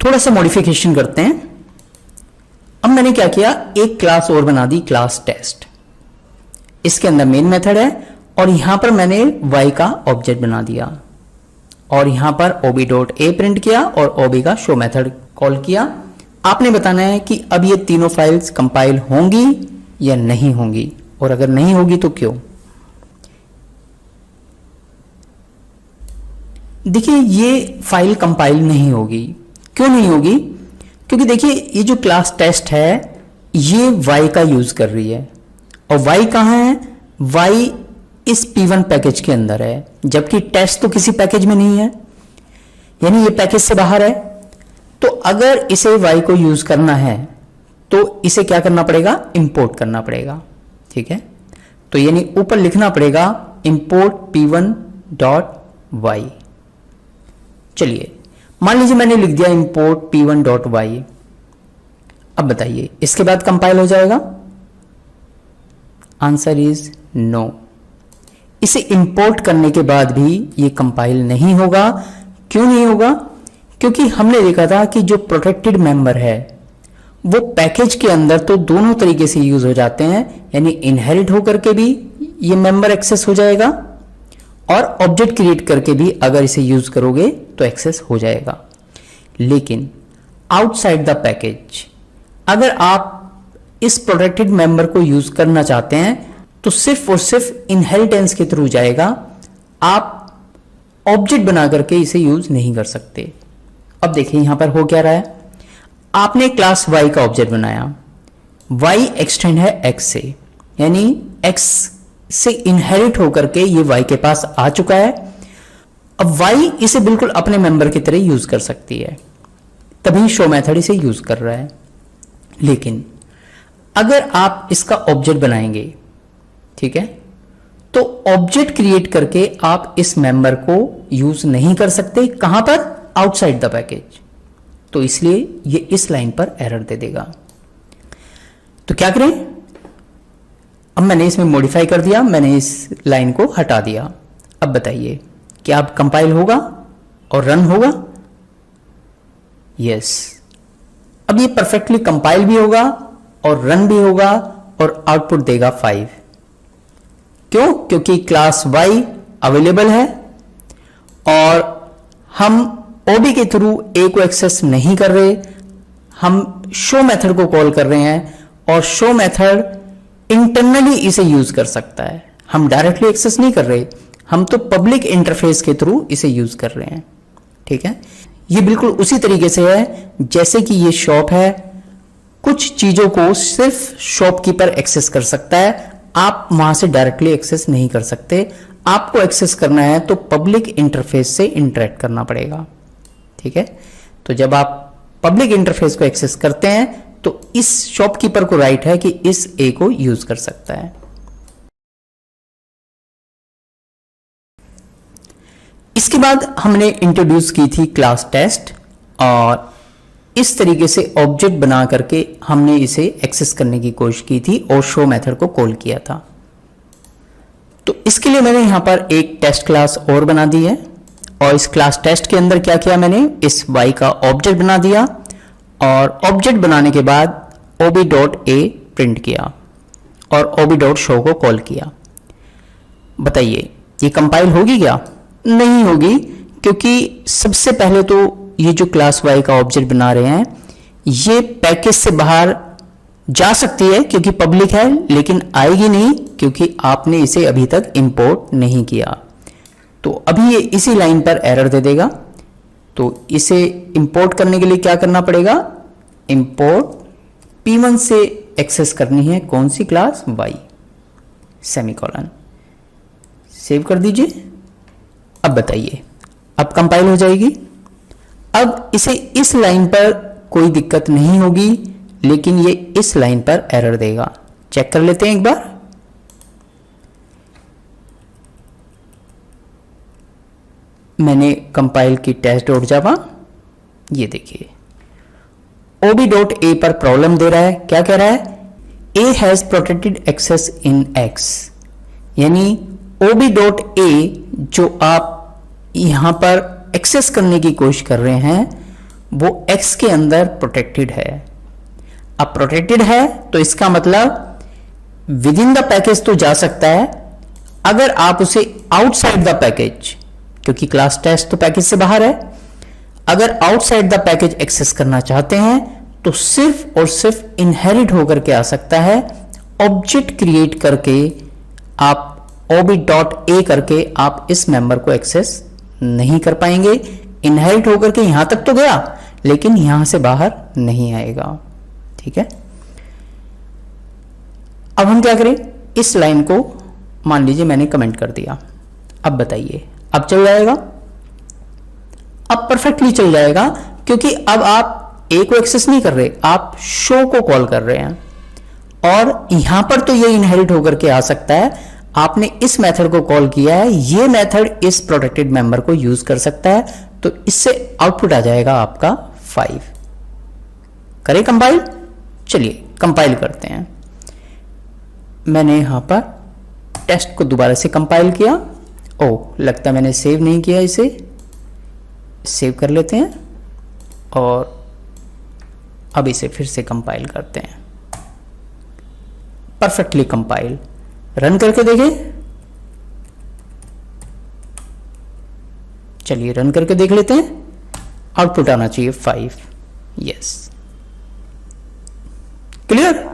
थोड़ा सा मॉडिफिकेशन करते हैं। अब मैंने क्या किया, एक क्लास और बना दी, क्लास टेस्ट। इसके अंदर मेन मेथड है और यहां पर मैंने y का ऑब्जेक्ट बना दिया और यहां पर ob.a प्रिंट किया और ob का शो मेथड कॉल किया। आपने बताना है कि अब ये तीनों फाइल्स कंपाइल होंगी या नहीं होंगी, और अगर नहीं होगी तो क्यों। देखिए ये फाइल कंपाइल नहीं होगी। क्यों नहीं होगी? क्योंकि देखिए ये जो क्लास टेस्ट है ये y का यूज कर रही है और y कहाँ है, y इस P1 पैकेज के अंदर है, जबकि टेस्ट तो किसी पैकेज में नहीं है, यानी ये पैकेज से बाहर है। तो अगर इसे y को यूज करना है तो इसे क्या करना पड़ेगा, इंपोर्ट करना पड़ेगा। ठीक है, तो यानी ऊपर लिखना पड़ेगा इंपोर्ट p1.y। चलिए मान लीजिए मैंने लिख दिया इंपोर्ट p1.y। अब बताइए इसके बाद कंपाइल हो जाएगा? Answer is no. इसे इंपोर्ट करने के बाद भी ये कंपाइल नहीं होगा। क्यों नहीं होगा? क्योंकि हमने देखा था कि जो प्रोटेक्टेड मेंबर है वो पैकेज के अंदर तो दोनों तरीके से यूज हो जाते हैं, यानी इनहेरिट होकर के भी ये मेंबर एक्सेस हो जाएगा और ऑब्जेक्ट क्रिएट करके भी अगर इसे यूज करोगे तो एक्सेस हो जाएगा। लेकिन आउटसाइड द पैकेज अगर आप इस प्रोटेक्टेड मेंबर को यूज करना चाहते हैं तो सिर्फ और सिर्फ इनहेरिटेंस के थ्रू जाएगा, आप ऑब्जेक्ट बना करके इसे यूज नहीं कर सकते। अब देखिए यहां पर हो क्या रहा है, आपने क्लास y का ऑब्जेक्ट बनाया, y एक्सटेंड है x से, यानी x से इनहेरिट होकर के ये y के पास आ चुका है। अब y इसे बिल्कुल अपने मेंबर की तरह यूज कर सकती है, तभी शो मेथड इसे यूज कर रहा है। लेकिन अगर आप इसका ऑब्जेक्ट बनाएंगे, ठीक है, तो ऑब्जेक्ट क्रिएट करके आप इस मेंबर को यूज नहीं कर सकते। कहां पर? Outside the package. तो इसलिए ये इस लाइन पर एरर दे देगा। तो क्या करें, अब मैंने इसमें मॉडिफाई कर दिया, मैंने इस लाइन को हटा दिया। अब बताइए क्या अब कंपाइल होगा और रन होगा? यस, अब ये परफेक्टली कंपाइल भी होगा और रन भी होगा और आउटपुट देगा 5। क्यों? क्योंकि क्लास y अवेलेबल है और हम OB के थ्रू A को एक्सेस नहीं कर रहे, हम शो मेथड को कॉल कर रहे हैं और शो मेथड इंटरनली इसे यूज कर सकता है। हम डायरेक्टली एक्सेस नहीं कर रहे, हम तो पब्लिक इंटरफेस के थ्रू इसे यूज कर रहे हैं। ठीक है, ये बिल्कुल उसी तरीके से है जैसे कि ये शॉप है, कुछ चीजों को सिर्फ शॉपकीपर एक्सेस कर सकता है, आप वहां से डायरेक्टली एक्सेस नहीं कर सकते। आपको एक्सेस करना है तो पब्लिक इंटरफेस से इंटरेक्ट करना पड़ेगा। ठीक है, तो जब आप पब्लिक इंटरफेस को एक्सेस करते हैं तो इस शॉपकीपर को राइट है कि इस A को यूज कर सकता है। इसके बाद हमने इंट्रोड्यूस की थी क्लास टेस्ट और इस तरीके से ऑब्जेक्ट बना करके हमने इसे एक्सेस करने की कोशिश की थी और शो मेथड को कॉल किया था। तो इसके लिए मैंने यहां पर एक टेस्ट क्लास और बना दी है और इस क्लास टेस्ट के अंदर क्या किया, मैंने इस y का ऑब्जेक्ट बना दिया और ऑब्जेक्ट बनाने के बाद ob.a प्रिंट किया और ob.show को कॉल किया। बताइए ये कंपाइल होगी क्या? नहीं होगी, क्योंकि सबसे पहले तो ये जो क्लास y का ऑब्जेक्ट बना रहे हैं ये पैकेज से बाहर जा सकती है क्योंकि पब्लिक है, लेकिन आएगी नहीं क्योंकि आपने इसे अभी तक इंपोर्ट नहीं किया। तो अभी ये इसी लाइन पर एरर दे देगा। तो इसे इंपोर्ट करने के लिए क्या करना पड़ेगा, इंपोर्ट P1 से एक्सेस करनी है कौन सी क्लास, y, सेमीकोलन। सेव कर दीजिए। अब बताइए अब कंपाइल हो जाएगी। अब इसे इस लाइन पर कोई दिक्कत नहीं होगी, लेकिन ये इस लाइन पर एरर देगा। चेक कर लेते हैं एक बार। मैंने कंपाइल की test.java, ये देखिए ob.a पर प्रॉब्लम दे रहा है। क्या कह रहा है, A has protected access in X, यानी ob.a जो आप यहां पर एक्सेस करने की कोशिश कर रहे हैं वो x के अंदर प्रोटेक्टेड है। अब प्रोटेक्टेड है तो इसका मतलब विद इन द पैकेज तो जा सकता है, अगर आप उसे आउटसाइड द पैकेज, क्योंकि क्लास टेस्ट तो पैकेज से बाहर है, अगर आउटसाइड द पैकेज एक्सेस करना चाहते हैं तो सिर्फ और सिर्फ इनहेरिट होकर के आ सकता है। ऑब्जेक्ट क्रिएट करके आप ob.a करके आप इस मेंबर को एक्सेस नहीं कर पाएंगे। इनहेरिट होकर के यहां तक तो गया लेकिन यहां से बाहर नहीं आएगा। ठीक है, अब हम क्या करें, इस लाइन को मान लीजिए मैंने कमेंट कर दिया। अब बताइए, अब चल जाएगा? अब परफेक्टली चल जाएगा, क्योंकि अब आप ए को एक्सेस नहीं कर रहे, आप शो को कॉल कर रहे हैं। और यहां पर तो ये इनहेरिट होकर के आ सकता है, आपने इस मेथड को कॉल किया है, ये मेथड इस प्रोटेक्टेड मेंबर को यूज कर सकता है, तो इससे आउटपुट आ जाएगा आपका 5। करें कंपाइल? चलिए कंपाइल करते हैं। मैंने यहां पर टेस्ट को दोबारा से कंपाइल किया। ओ, लगता है मैंने सेव नहीं किया, इसे सेव कर लेते हैं और अब इसे फिर से कंपाइल करते हैं। परफेक्टली कंपाइल, रन करके देखें। चलिए रन करके देख लेते हैं, आउटपुट आना चाहिए 5। Yes, clear.